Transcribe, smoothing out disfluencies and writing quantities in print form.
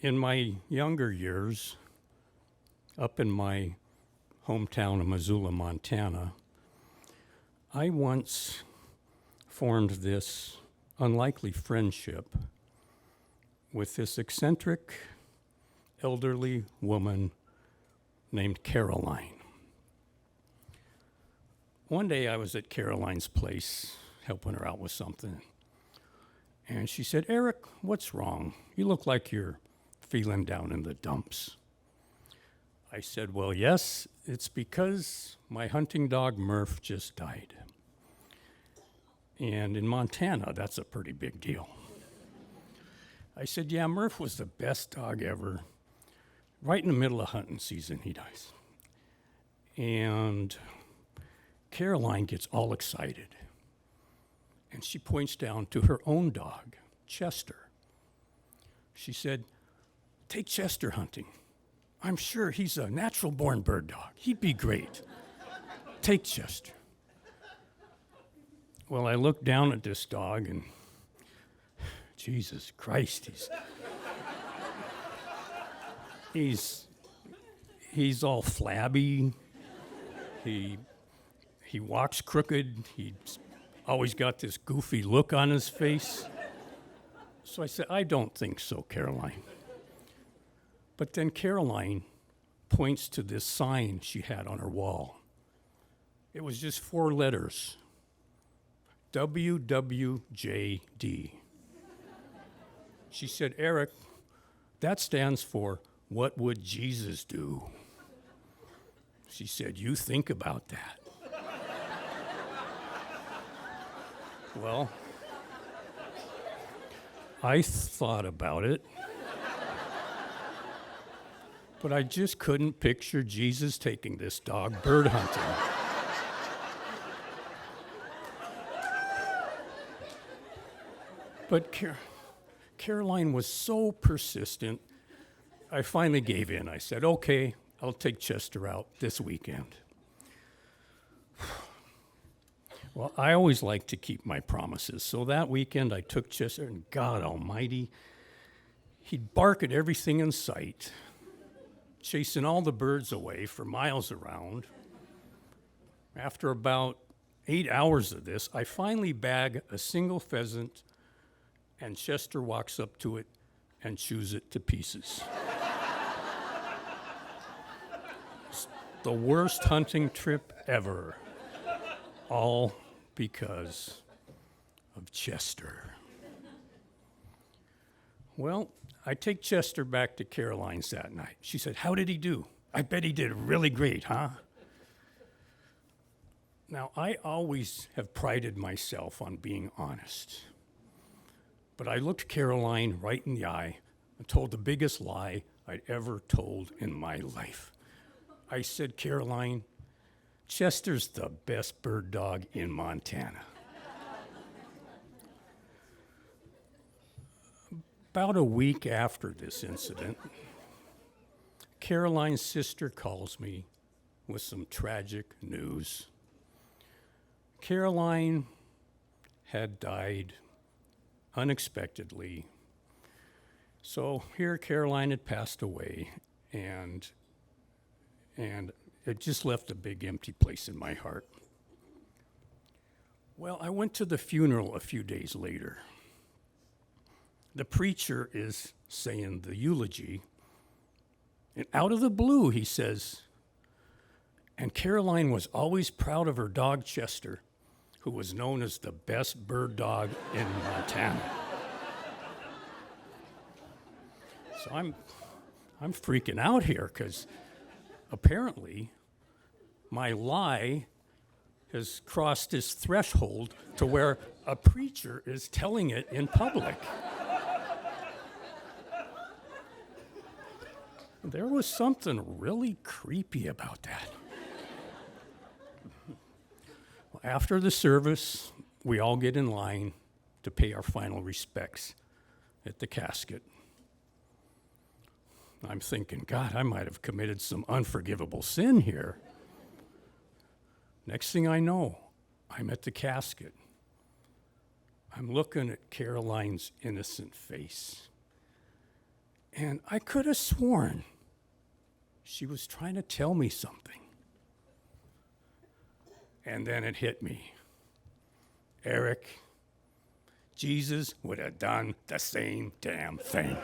In my younger years, up in my hometown of Missoula, Montana, I once formed this unlikely friendship with this eccentric, elderly woman named Caroline. One day I was at Caroline's place helping her out with something, and she said, "Eric, what's wrong? You look like you're feeling down in the dumps." I said, "Well, yes, it's because my hunting dog Murph just died. And in Montana, that's a pretty big deal." I said, "Yeah, Murph was the best dog ever. Right in the middle of hunting season, he dies." And Caroline gets all excited. And she points down to her own dog, Chester. She said, "Take Chester hunting. I'm sure he's a natural-born bird dog. He'd be great. Take Chester." Well, I looked down at this dog and, Jesus Christ, he's all flabby. He walks crooked. He's always got this goofy look on his face. So I said, "I don't think so, Caroline." But then Caroline points to this sign she had on her wall. It was just 4 letters, WWJD. She said, "Eric, that stands for what would Jesus do?" She said, "You think about that." Well, I thought about it, but I just couldn't picture Jesus taking this dog bird hunting. But Caroline was so persistent, I finally gave in. I said, "Okay, I'll take Chester out this weekend." Well, I always like to keep my promises. So that weekend I took Chester, and God almighty, he'd bark at everything in sight, chasing all the birds away for miles around. After about 8 hours of this, I finally bag a single pheasant, and Chester walks up to it and chews it to pieces. It's the worst hunting trip ever, all because of Chester. Well, I take Chester back to Caroline's that night. She said, "How did he do? I bet he did really great, huh?" Now, I always have prided myself on being honest. But I looked Caroline right in the eye and told the biggest lie I'd ever told in my life. I said, "Caroline, Chester's the best bird dog in Montana." About a week after this incident, Caroline's sister calls me with some tragic news. Caroline had died unexpectedly. So here Caroline had passed away, and it just left a big empty place in my heart. Well, I went to the funeral a few days later. The preacher is saying the eulogy, and out of the blue he says, "And Caroline was always proud of her dog Chester, who was known as the best bird dog in Montana." So I'm freaking out here because apparently my lie has crossed this threshold to where a preacher is telling it in public. There was something really creepy about that. After the service, we all get in line to pay our final respects at the casket. I'm thinking, God, I might have committed some unforgivable sin here. Next thing I know, I'm at the casket. I'm looking at Caroline's innocent face. And I could have sworn she was trying to tell me something. And then it hit me. Eric, Jesus would have done the same damn thing.